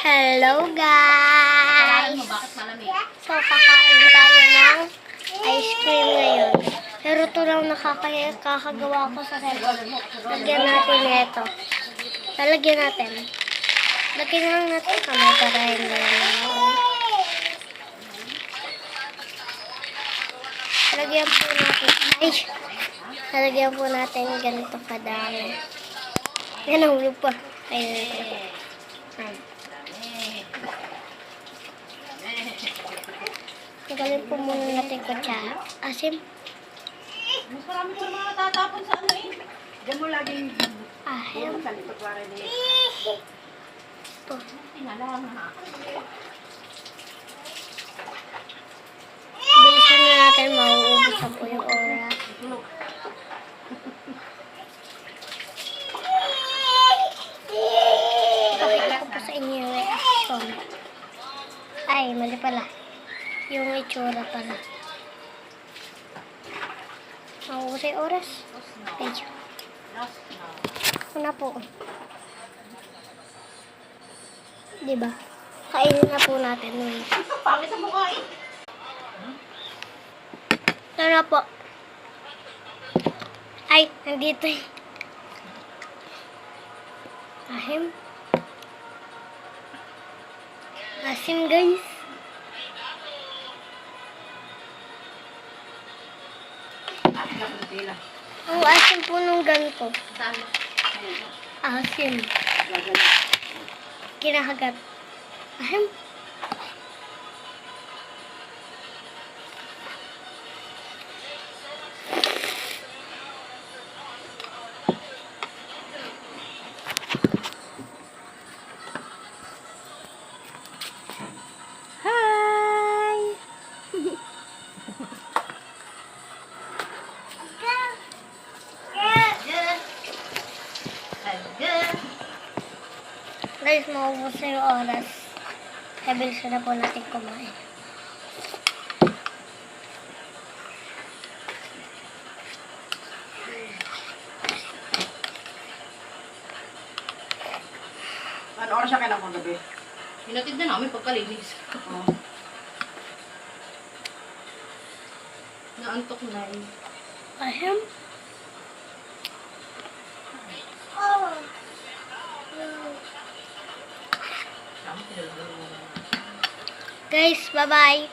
Hello guys! So, kakain tayo ng ice cream ngayon. Pero ito lang kakagawa ko sa cellphone. Lagyan natin ito. Lalagyan natin. Lagyan lang natin kami para hindi lalagyan po natin. Lalagyan po natin ganito kadami. Yan ang hulog pa. Ayun. Tagalin po muna natin kutsara. Asim. Mas marami ko mga natatapon sa ano eh. Diyan mo laging Ahim. sa likod para niya. Ito. Tinala na. Bilisan na natin. Mauubos na po yung oras. Pakita ko po sa inyo yung reaction. Ay, mali pala. Yung itsura pala. Mauubos yung oras. Medyo. Una po. Diba? Kainin na po natin. Pangit ang mukha eh. Ito na po. Ay, nandito eh. Ahim. Asim guys. Ang asim po nung ganito. Asim. Kinahagat. Ahim. Hi! Guys, maubos na yung oras. Kaya bilisan na po natin kumain. Ano oras siya kailangan kong gabi? Hinatid na namin pagkalinis. Oo. Naantok na eh. Ahim. Guys, bye-bye.